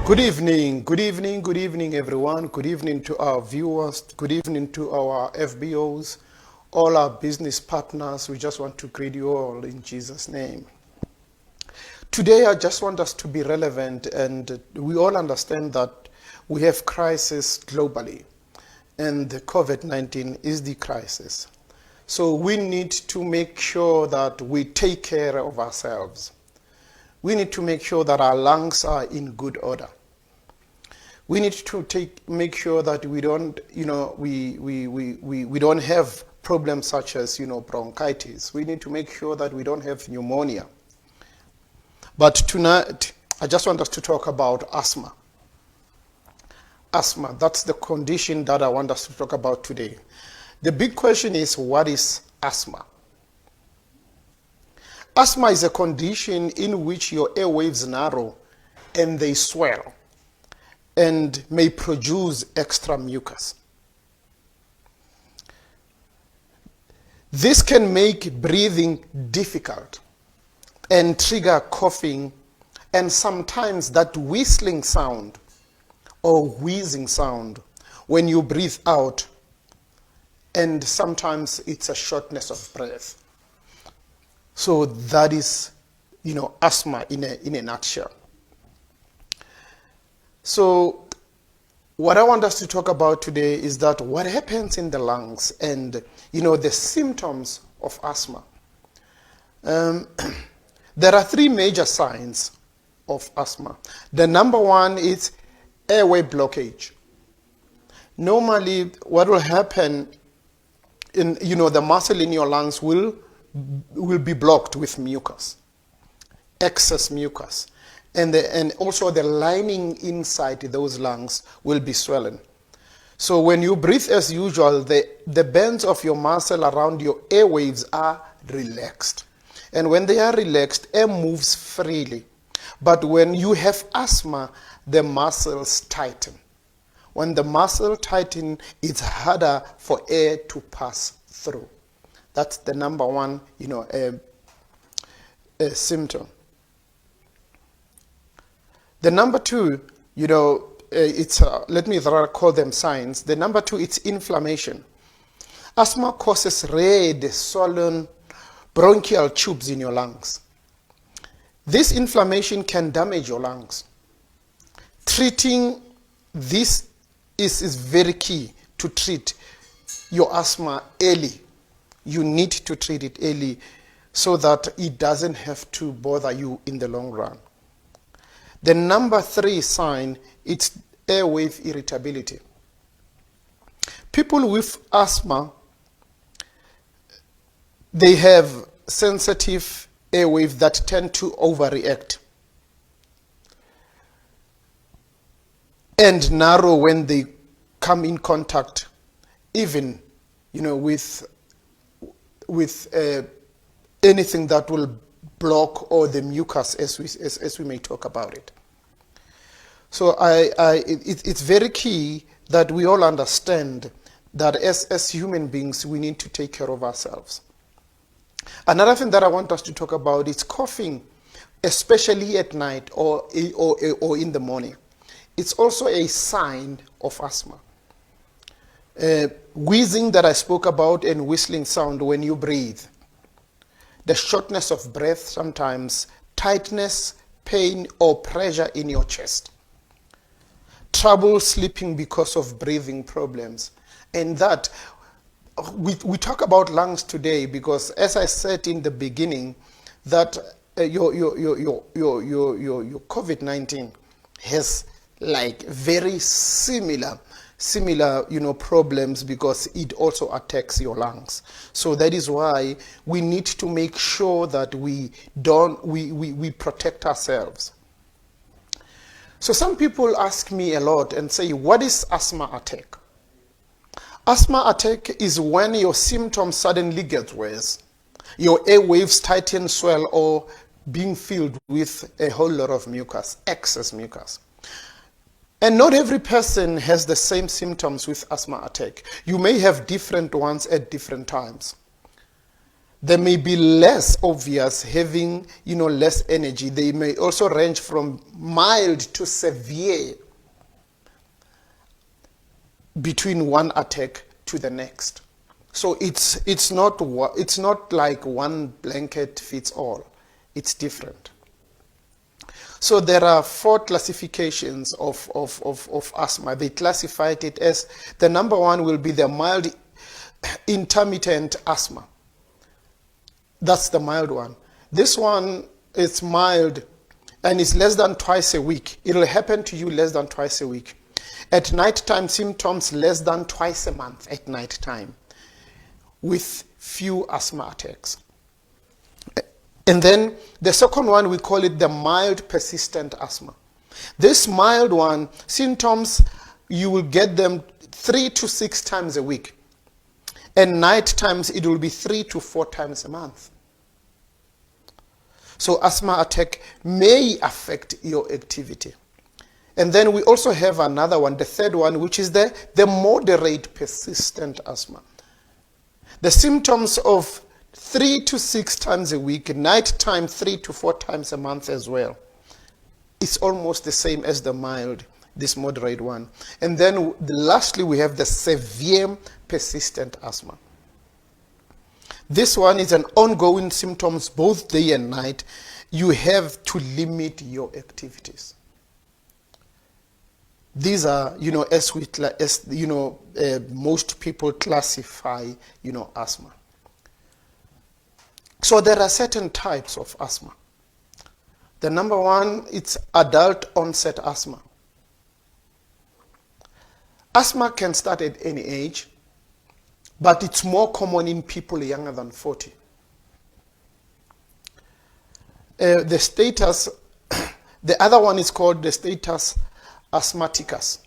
Good evening, everyone. Good evening to our viewers. Good evening to our FBOs, all our business partners. We just want to greet you all in Jesus' name. Today, I just want us to be relevant, and we all understand that we have crisis globally, and the COVID-19 is the crisis. So we need to make sure that we take care of ourselves. We need to make sure that our lungs are in good order. We need to make sure that we don't, we don't have problems such as, bronchitis. We need to make sure that we don't have pneumonia. But tonight, I just want us to talk about asthma. Asthma, that's the condition that I want us to talk about today. The big question is, what is asthma? Asthma is a condition in which your airwaves narrow and they swell and may produce extra mucus. This can make breathing difficult and trigger coughing and sometimes that whistling sound or wheezing sound when you breathe out, and sometimes it's a shortness of breath. So that is, asthma in a nutshell. So what I want us to talk about today is that what happens in the lungs and, the symptoms of asthma. There are three major signs of asthma. The number one is airway blockage. Normally, what will happen in, the muscle in your lungs will be blocked with mucus, excess mucus. And also the lining inside those lungs will be swollen. So when you breathe as usual, the bands of your muscle around your airwaves are relaxed. And when they are relaxed, air moves freely. But when you have asthma, the muscles tighten. When the muscle tighten, it's harder for air to pass through. That's the number one, symptom. The number two, let me call them signs. The number two, it's inflammation. Asthma causes red, swollen bronchial tubes in your lungs. This inflammation can damage your lungs. Treating this is very key to treat your asthma early. You need to treat it early so that it doesn't have to bother you in the long run. The number three sign, it's airway irritability. People with asthma, they have sensitive airwaves that tend to overreact and narrow when they come in contact, even, with anything that will block or the mucus, as we may talk about it. So it's very key that we all understand that as human beings, we need to take care of ourselves. Another thing that I want us to talk about is coughing, especially at night or in the morning. It's also a sign of asthma. Wheezing that I spoke about and whistling sound when you breathe. The shortness of breath sometimes, tightness, pain or pressure in your chest. Trouble sleeping because of breathing problems. And that, we talk about lungs today because as I said in the beginning, that your COVID-19 has like very similar problems because it also attacks your lungs. So that is why we need to make sure that we protect ourselves. So some people ask me a lot and say, what is asthma attack? Asthma attack is when your symptoms suddenly get worse. Your airwaves tighten, swell, or being filled with a whole lot of mucus, excess mucus. And not every person has the same symptoms with asthma attack. You may have different ones at different times. They may be less obvious, having, less energy. They may also range from mild to severe between one attack to the next. So it's not like one blanket fits all. It's different. So there are 4 classifications of asthma. They classified it as, the number 1 will be the mild intermittent asthma. That's the mild one. This one is mild and is less than twice a week. It'll happen to you less than twice a week. At nighttime, symptoms less than twice a month at nighttime, with few asthma attacks. And then the second one, we call it the mild persistent asthma. This mild one, symptoms, you will get them 3 to 6 times a week. And night times, it will be 3 to 4 times a month. So asthma attack may affect your activity. And then we also have another one, the third one, which is the moderate persistent asthma. The symptoms of 3 to 6 times a week, nighttime 3 to 4 times a month as well. It's almost the same as the mild, this moderate one. And then lastly, we have the severe persistent asthma. This one is an ongoing symptoms both day and night. You have to limit your activities. These are, most people classify, asthma. So there are certain types of asthma. The number 1, it's adult onset asthma. Asthma can start at any age, but it's more common in people younger than 40. The status, the other one is called the status asthmaticus.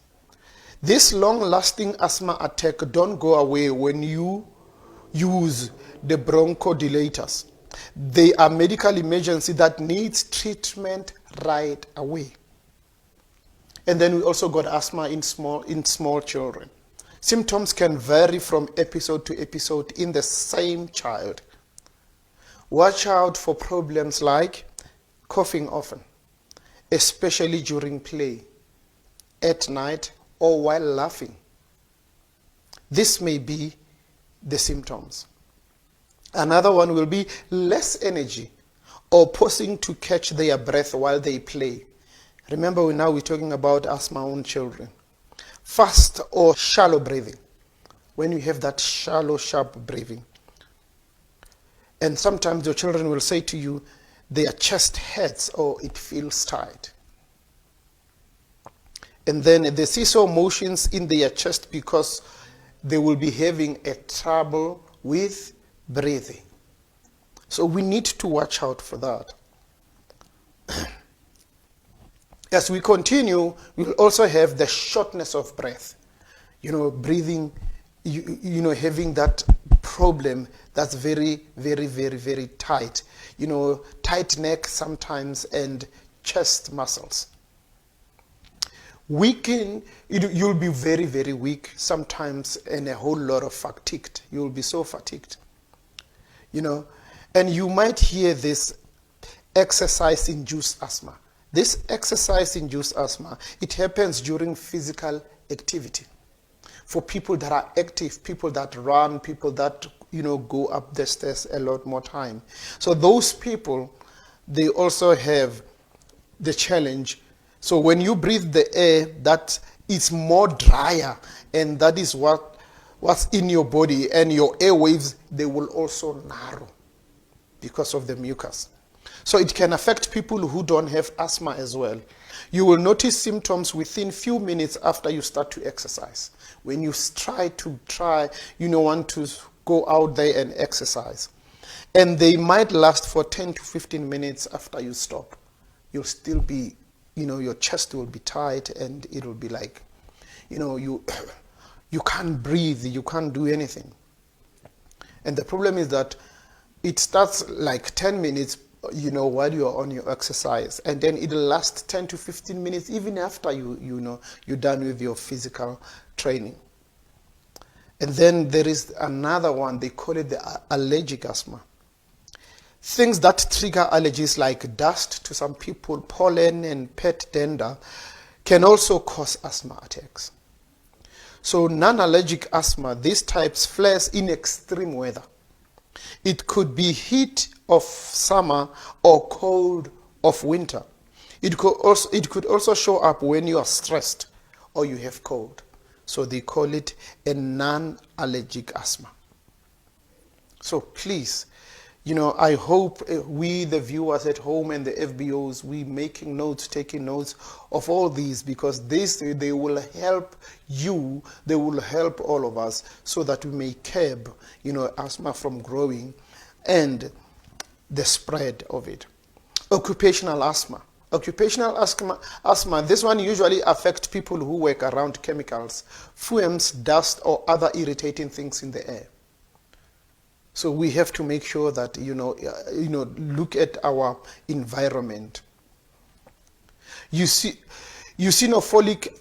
This long-lasting asthma attack don't go away when you use the bronchodilators. They are medical emergency that needs treatment right away. And then we also got asthma in small children. Symptoms can vary from episode to episode in the same child. Watch out for problems like coughing often, especially during play, at night, or while laughing. This may be the symptoms. Another one will be less energy or pausing to catch their breath while they play. Remember, we're talking about asthma on children. Fast or shallow breathing, when you have that shallow, sharp breathing. And sometimes your children will say to you, their chest hurts or it feels tight. And then the seesaw motions in their chest because they will be having a trouble with breathing. So we need to watch out for that. As we continue, we'll also have the shortness of breath. Breathing, having that problem that's very, very, very, very tight. Tight neck sometimes and chest muscles. You'll be very, very weak sometimes and a whole lot of fatigued. You'll be so fatigued. And you might hear this exercise-induced asthma. This exercise-induced asthma, it happens during physical activity. For people that are active, people that run, people that, go up the stairs a lot more time. So those people, they also have the challenge. So when you breathe the air, that is more drier, and that is what's in your body, and your airwaves, they will also narrow because of the mucus. So it can affect people who don't have asthma as well. You will notice symptoms within few minutes after you start to exercise. When you want to go out there and exercise. And they might last for 10 to 15 minutes after you stop. You'll still be, your chest will be tight and it will be like, you can't breathe, you can't do anything. And the problem is that it starts like 10 minutes, while you're on your exercise, and then it'll last 10 to 15 minutes even after you're done with your physical training. And then there is another one, they call it the allergic asthma. things that trigger allergies like dust to some people, pollen and pet dander can also cause asthma attacks. So non-allergic asthma, these types flares in extreme weather. It could be heat of summer or cold of winter. It could also show up when you are stressed or you have cold. So they call it a non-allergic asthma. So please, I hope we, the viewers at home and the FBOs, we making notes, taking notes of all these, because they will help you, they will help all of us, so that we may curb, asthma from growing and the spread of it. Occupational asthma. Occupational asthma, this one usually affects people who work around chemicals, fumes, dust, or other irritating things in the air. So we have to make sure that, look at our environment. Eosinophilic,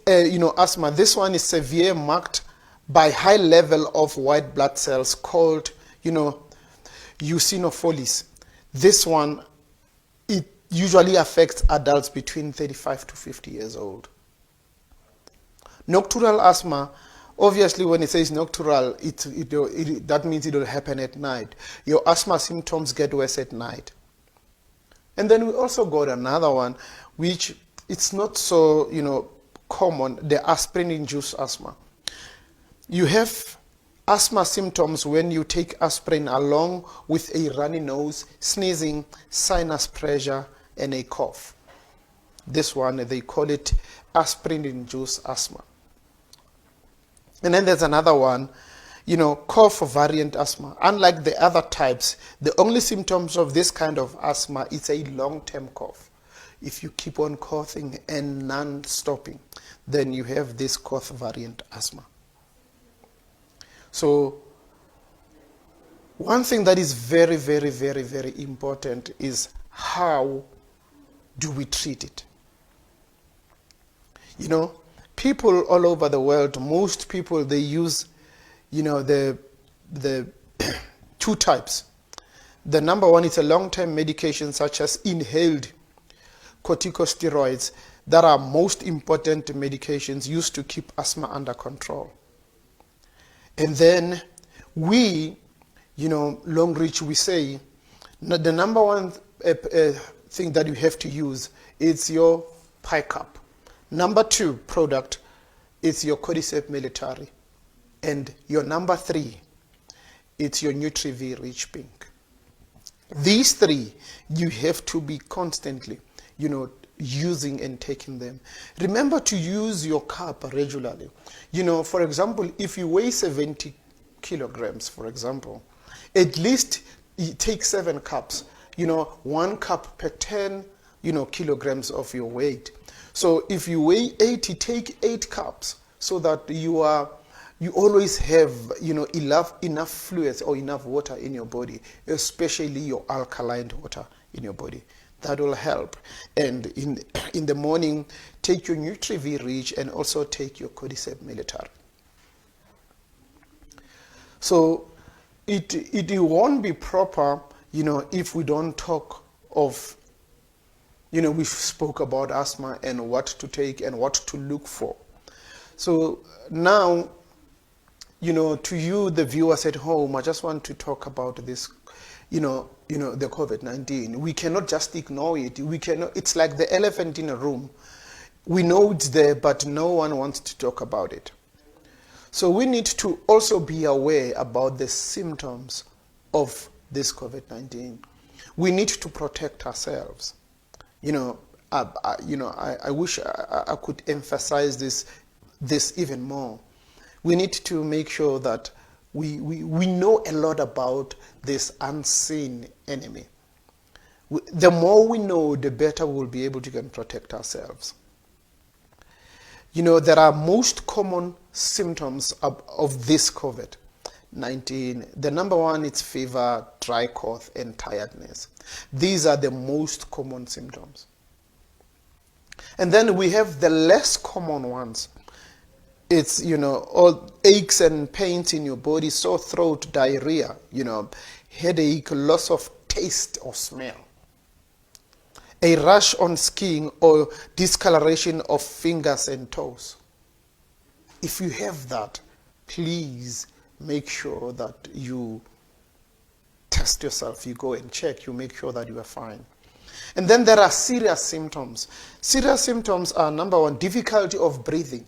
asthma. This one is severe, marked by high level of white blood cells called, eosinophilis. This one, it usually affects adults between 35 to 50 years old. Nocturnal asthma. Obviously, when it says nocturnal, that means it will happen at night. Your asthma symptoms get worse at night. And then we also got another one, which it's not so, common, the aspirin-induced asthma. You have asthma symptoms when you take aspirin along with a runny nose, sneezing, sinus pressure, and a cough. This one, they call it aspirin-induced asthma. And then there's another one, cough variant asthma. Unlike the other types, the only symptoms of this kind of asthma is a long-term cough. If you keep on coughing and non-stopping, then you have this cough variant asthma. So one thing that is very, very, very, very important is how do we treat it? People all over the world, most people, they use, the two types. The number one is a long-term medication such as inhaled corticosteroids that are most important medications used to keep asthma under control. And then we, Longrich, we say the number one thing that you have to use is your PICAP. Number two product is your Cordyceps military. And your number three, it's your NutriV Rich Pink. These three, you have to be constantly, using and taking them. Remember to use your cup regularly. For example, if you weigh 70 kilograms, for example, at least take 7 cups, 1 cup per 10, kilograms of your weight. So if you weigh 80, take 8 cups so that you always have, enough fluids or enough water in your body, especially your alkaline water in your body. That will help. And in the morning, take your NutriV Rich and also take your Cordyceps military. So it won't be proper, if we don't talk of, we spoke about asthma and what to take and what to look for. So now, to you, the viewers at home, I just want to talk about this, the COVID-19. We cannot just ignore it. It's like the elephant in a room. We know it's there, but no one wants to talk about it. So we need to also be aware about the symptoms of this COVID-19. We need to protect ourselves. I wish I could emphasize this even more. We need to make sure that we know a lot about this unseen enemy. The more we know, the better we'll be able to protect ourselves. There are most common symptoms of this COVID-19. The number one is fever, dry cough, and tiredness. These are the most common symptoms. And then we have the less common ones. It's, all aches and pains in your body, sore throat, diarrhea, headache, loss of taste or smell. A rash on skin or discoloration of fingers and toes. If you have that, please make sure that you test yourself. You go and check. You make sure that you are fine. And then there are serious symptoms. Serious symptoms are, number one, difficulty of breathing.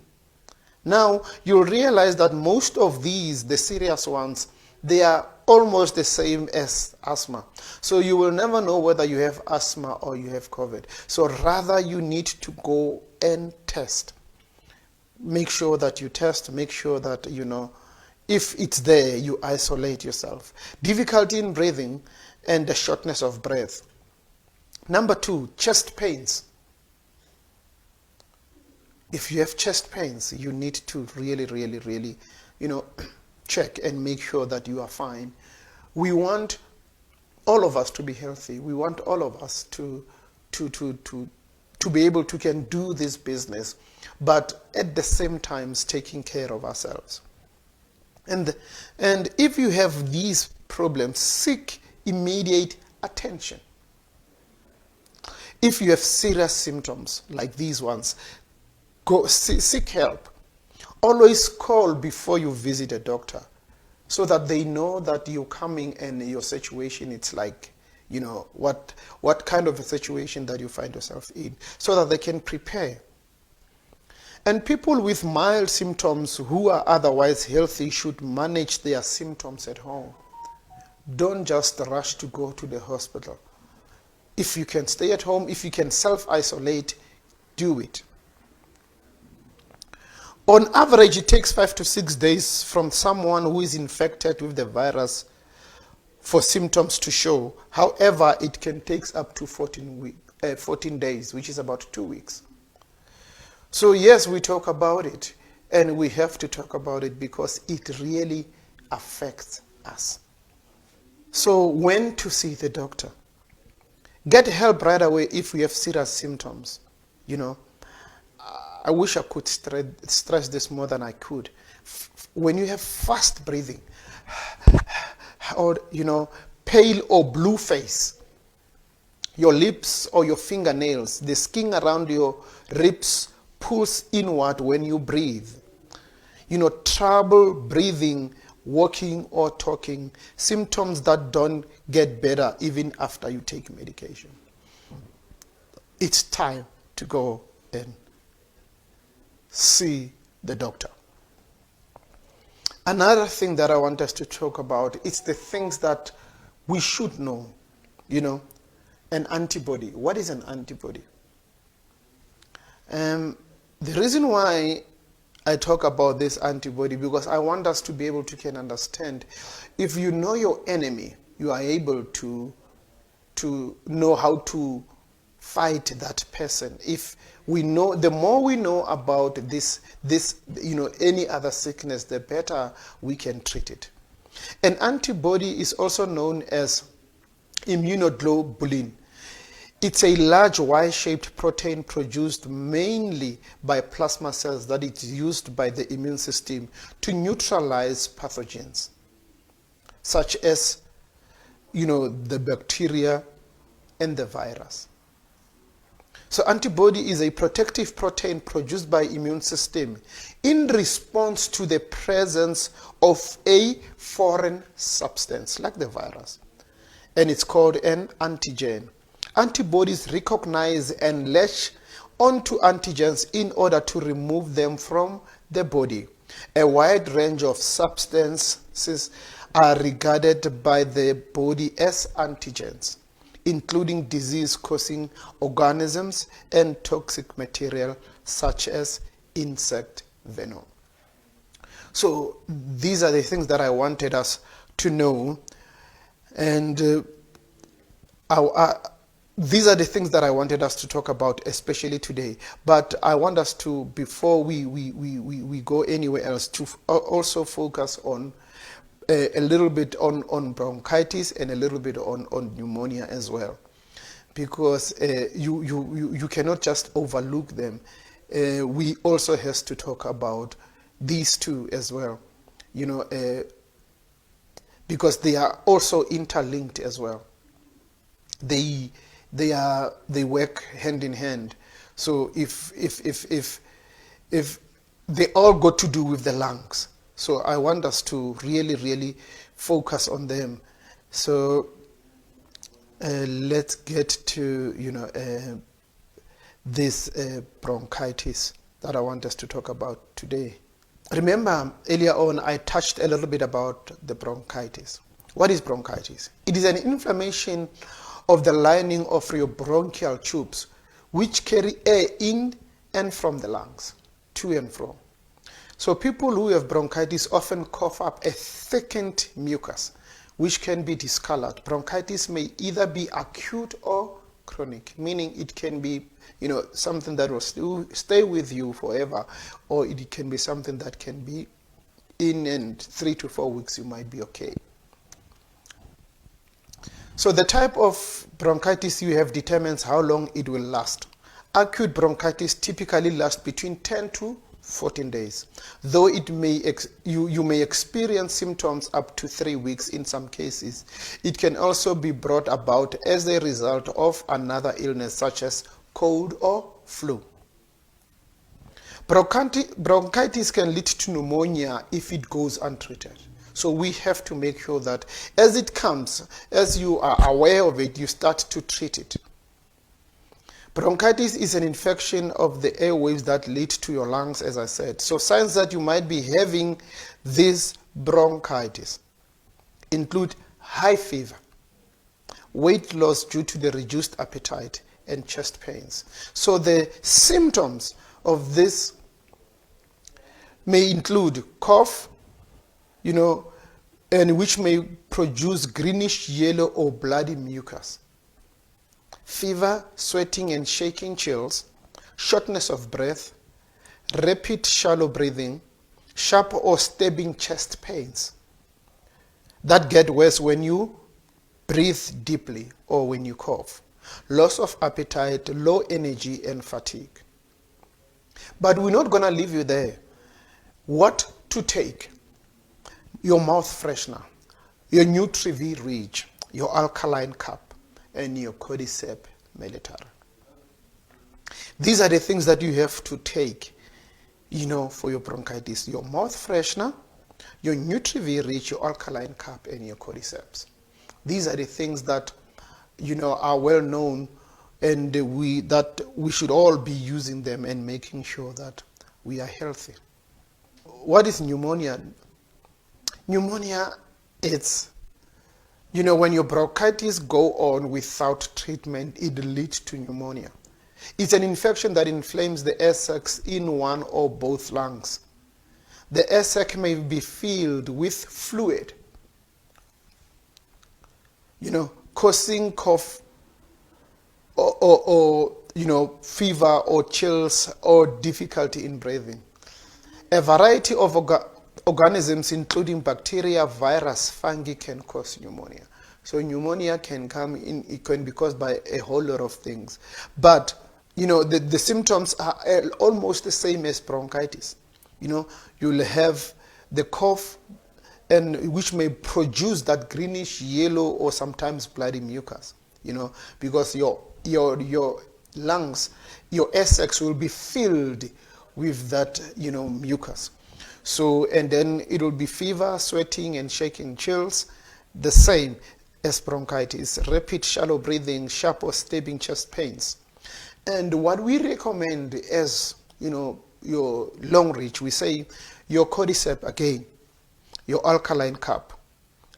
Now, you'll realize that most of these, the serious ones, they are almost the same as asthma. So you will never know whether you have asthma or you have COVID. So rather, you need to go and test. Make sure that you test. Make sure that, if it's there, you isolate yourself. Difficulty in breathing and the shortness of breath. Number two, chest pains. If you have chest pains, you need to really, check and make sure that you are fine. We want all of us to be healthy. We want all of us to be able to can do this business, but at the same time taking care of ourselves. And if you have these problems, seek immediate attention. If you have serious symptoms like these ones, go seek help. Always call before you visit a doctor so that they know that you're coming and your situation, it's like, what kind of a situation that you find yourself in, so that they can prepare. And people with mild symptoms who are otherwise healthy should manage their symptoms at home. Don't just rush to go to the hospital. If you can stay at home, if you can self-isolate, do it. On average, it takes 5 to 6 days from someone who is infected with the virus for symptoms to show. However, it can take up to 14 days, which is about 2 weeks. So yes, we talk about it, and we have to talk about it because it really affects us. So when to see the doctor? Get help right away if we have serious symptoms. I wish I could stress this more than I could. When you have fast breathing, or pale or blue face, your lips or your fingernails, the skin around your ribs pulls inward when you breathe. Trouble breathing, walking or talking, symptoms that don't get better even after you take medication. It's time to go and see the doctor. Another thing that I want us to talk about is the things that we should know. An antibody. What is an antibody? The reason why I talk about this antibody, because I want us to be able to can understand. If you know your enemy, you are able to know how to fight that person. If we know, the more we know about this, any other sickness, the better we can treat it. An antibody is also known as immunoglobulin. It's a large Y-shaped protein produced mainly by plasma cells that is used by the immune system to neutralize pathogens, such as, the bacteria and the virus. So antibody is a protective protein produced by immune system in response to the presence of a foreign substance, like the virus. And it's called an antigen. Antibodies recognize and latch onto antigens in order to remove them from the body. A wide range of substances are regarded by the body as antigens, including disease-causing organisms and toxic material such as insect venom. So these are the things that I wanted us to know, and these are the things that I wanted us to talk about, especially today. But I want us to, before we go anywhere else, to also focus on a little bit on bronchitis and a little bit on pneumonia as well, because you cannot just overlook them. We also have to talk about these two as well, because they are also interlinked as well. they work hand in hand. So if they all got to do with the lungs, so I want us to really focus on them. So let's get to this bronchitis that I want us to talk about today. Remember, earlier on I touched a little bit about the bronchitis. What is bronchitis? It is an inflammation of the lining of your bronchial tubes, which carry air in and from the lungs, to and fro. So people who have bronchitis often cough up a thickened mucus, which can be discolored. Bronchitis may either be acute or chronic, meaning it can be something that will still stay with you forever, or it can be something that can be in 3 to 4 weeks you might be okay. So the type of bronchitis you have determines how long it will last. Acute bronchitis typically lasts between 10 to 14 days, though it may you may experience symptoms up to 3 weeks in some cases. It can also be brought about as a result of another illness such as cold or flu. Bronchitis can lead to pneumonia if it goes untreated. So we have to make sure that as it comes, as you are aware of it, you start to treat it. Bronchitis is an infection of the airways that lead to your lungs, as I said. So signs that you might be having this bronchitis include high fever, weight loss due to the reduced appetite, and chest pains. So the symptoms of this may include cough, and which may produce greenish yellow or bloody mucus, fever, sweating and shaking chills, shortness of breath, rapid shallow breathing, sharp or stabbing chest pains that get worse when you breathe deeply or when you cough, loss of appetite, low energy and fatigue. But we're not going to leave you there. What to take? Your mouth freshener, your Nutri-V Ridge, your alkaline cup, and your cordyceps military. These are the things that you have to take, for your bronchitis. Your mouth freshener, your Nutri-V Ridge, your alkaline cup, and your cordyceps. These are the things that, are well known, and we should all be using them and making sure that we are healthy. What is pneumonia? Pneumonia, it's, when your bronchitis go on without treatment, it leads to pneumonia. It's an infection that inflames the air sacs in one or both lungs. The air sac may be filled with fluid, causing cough or fever or chills or difficulty in breathing. A variety of organisms, including bacteria, virus, fungi, can cause pneumonia. So pneumonia can come in, it can be caused by a whole lot of things. But, the symptoms are almost the same as bronchitis. You'll have the cough, and which may produce that greenish yellow or sometimes bloody mucus, because your lungs, your air sacs will be filled with that, mucus. So, and then it will be fever, sweating and shaking chills, the same as bronchitis, rapid shallow breathing, sharp or stabbing chest pains. And what we recommend as, your Longrich, we say your cordyceps again, your alkaline cup,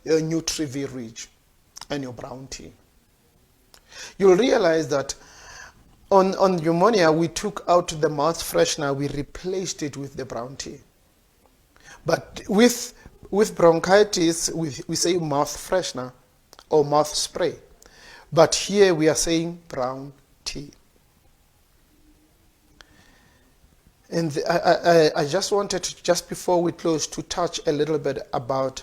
your Nutri-V Ridge, and your brown tea. You'll realize that on pneumonia, we took out the mouth freshener, we replaced it with the brown tea. But with bronchitis, we say mouth freshener or mouth spray. But here we are saying brown tea. And I just wanted to, just before we close, to touch a little bit about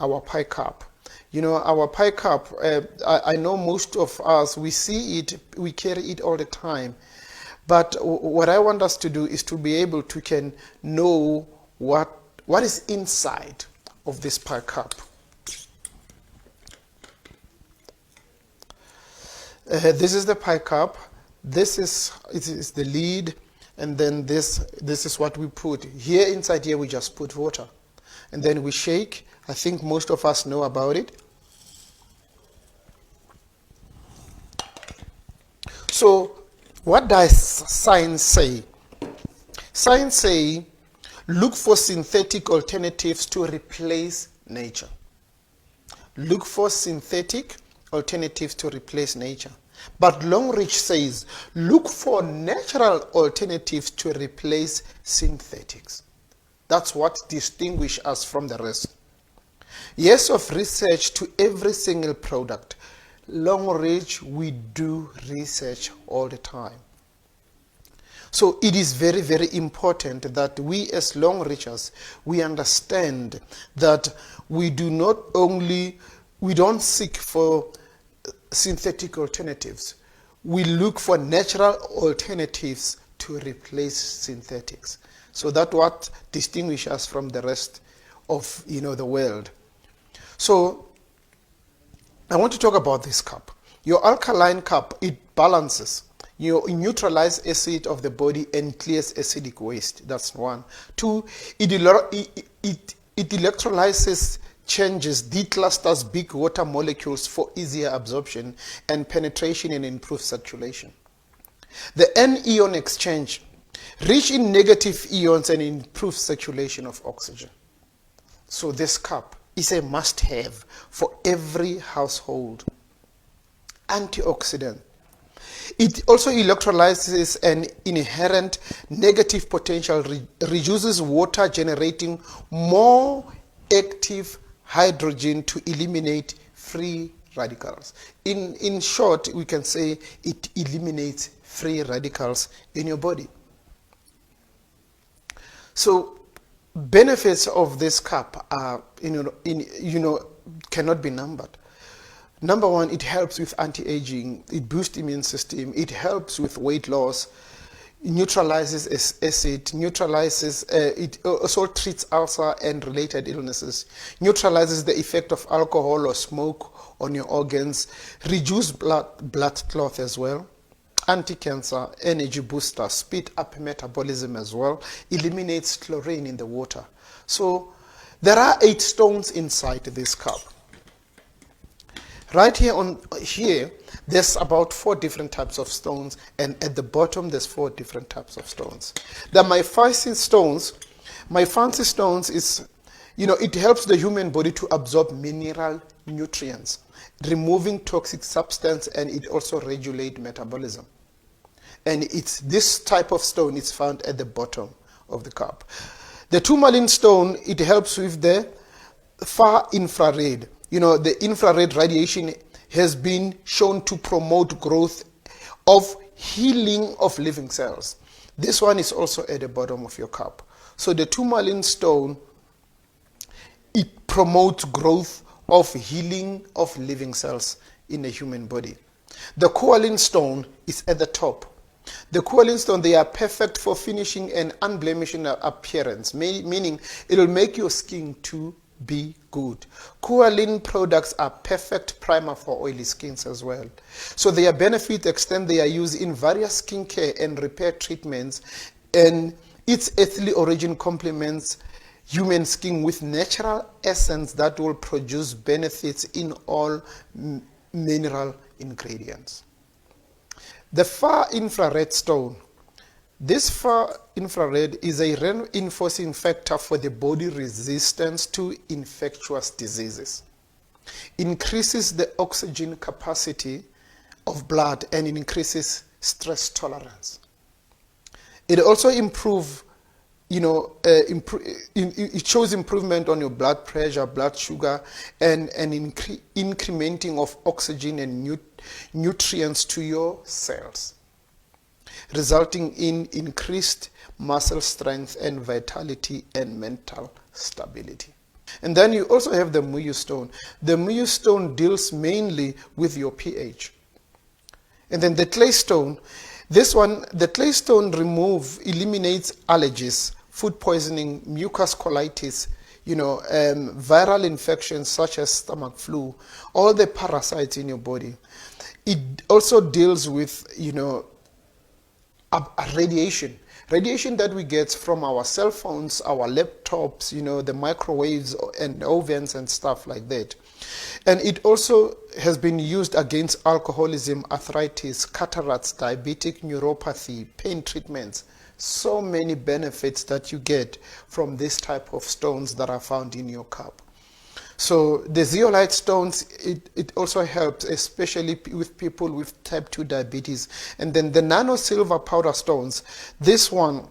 our pie cup. Our pie cup, I know most of us, we see it, we carry it all the time. But what I want us to do is to be able to can know what is inside of this pie cup. This is the pie cup. This is the lid, and then this is what we put here. Inside here we just put water, and then we shake. I think most of us know about it. So what does science say? Science say look for synthetic alternatives to replace nature. Look for synthetic alternatives to replace nature. But Longrich says, look for natural alternatives to replace synthetics. That's what distinguishes us from the rest. Years of research to every single product. Longrich, we do research all the time. So it is very, very important that we as Longrichers, we understand that we don't seek for synthetic alternatives. We look for natural alternatives to replace synthetics. So that's what distinguishes us from the rest of the world. So I want to talk about this cup. Your alkaline cup, it balances. You neutralize acid of the body and clears acidic waste. That's one. Two, it electrolyzes, changes, declusters big water molecules for easier absorption and penetration and improved circulation. The N-ion exchange, rich in negative ions and improves circulation of oxygen. So this cup is a must-have for every household. Antioxidant. It also electrolyzes an inherent negative potential, reduces water, generating more active hydrogen to eliminate free radicals. In short, we can say it eliminates free radicals in your body. So benefits of this cup are cannot be numbered. Number one, it helps with anti-aging, it boosts immune system, it helps with weight loss, neutralizes acid, it also treats ulcer and related illnesses, neutralizes the effect of alcohol or smoke on your organs, reduce blood clot as well, anti-cancer, energy booster, speed up metabolism as well, eliminates chlorine in the water. So there are 8 stones inside this cup. Right here, there's about 4 different types of stones, and at the bottom there's 4 different types of stones. My fancy stones is, it helps the human body to absorb mineral nutrients, removing toxic substance, and it also regulates metabolism. And it's this type of stone is found at the bottom of the cup. The tourmaline stone, it helps with the far infrared. The infrared radiation has been shown to promote growth of healing of living cells. This one is also at the bottom of your cup. So the tourmaline stone, it promotes growth of healing of living cells in the human body. The coralline stone is at the top. The coralline stone, they are perfect for finishing and unblemishing appearance, meaning it will make your skin to be good. Coralline products are perfect primer for oily skins as well. So their benefits extend their use in various skincare and repair treatments, and its earthly origin complements human skin with natural essence that will produce benefits in all mineral ingredients. The far infrared stone. This far infrared is a reinforcing factor for the body resistance to infectious diseases. Increases the oxygen capacity of blood and increases stress tolerance. It also improves, it shows improvement on your blood pressure, blood sugar, and incrementing of oxygen and nutrients to your cells, resulting in increased muscle strength and vitality and mental stability. And then you also have the Muyu stone. The Muyu stone deals mainly with your pH. And then the clay stone, the clay stone eliminates allergies, food poisoning, mucus colitis, viral infections such as stomach flu, all the parasites in your body. It also deals with, radiation. Radiation that we get from our cell phones, our laptops, the microwaves and ovens and stuff like that. And it also has been used against alcoholism, arthritis, cataracts, diabetic neuropathy, pain treatments. So many benefits that you get from this type of stones that are found in your cup. So the zeolite stones, it also helps, especially with people with type 2 diabetes. And then the nano silver powder stones, this one,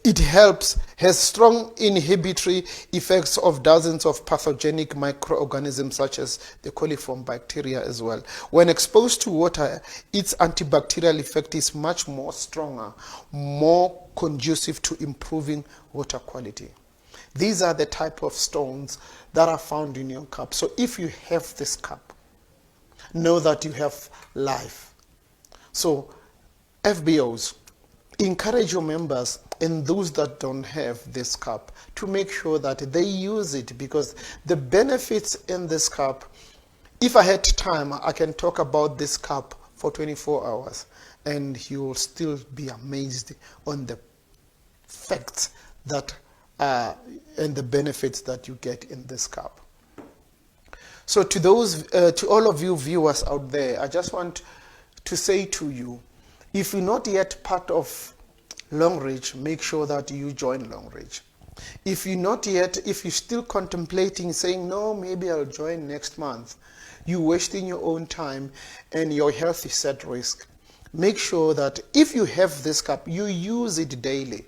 it helps, has strong inhibitory effects of dozens of pathogenic microorganisms such as the coliform bacteria as well. When exposed to water, its antibacterial effect is much more stronger, more conducive to improving water quality. These are the type of stones that are found in your cup. So if you have this cup, know that you have life. So FBOs, encourage your members and those that don't have this cup to make sure that they use it, because the benefits in this cup, if I had time, I can talk about this cup for 24 hours and you will still be amazed on the facts that and the benefits that you get in this cup. So to all of you viewers out there, I just want to say to you, if you're not yet part of Longrich, make sure that you join Longrich. If you're still contemplating saying, no, maybe I'll join next month, you're wasting your own time and your health is at risk. Make sure that if you have this cup, you use it daily.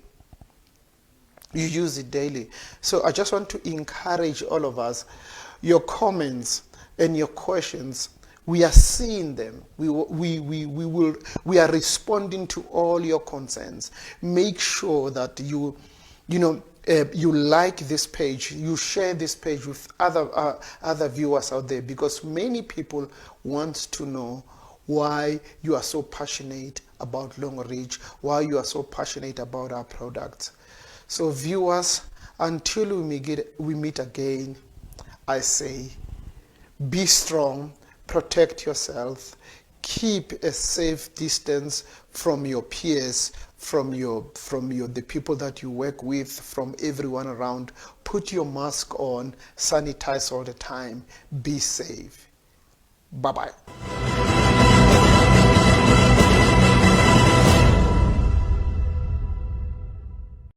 You use it daily. So I just want to encourage all of us, your comments and your questions, we are seeing them. We are responding to all your concerns. Make sure that you like this page, you share this page with other viewers out there, because many people want to know why you are so passionate about Longrich, why you are so passionate about our products. So viewers, until we meet again, I say, be strong, protect yourself, keep a safe distance from your peers, from the people that you work with, from everyone around. Put your mask on, sanitize all the time, be safe. Bye-bye.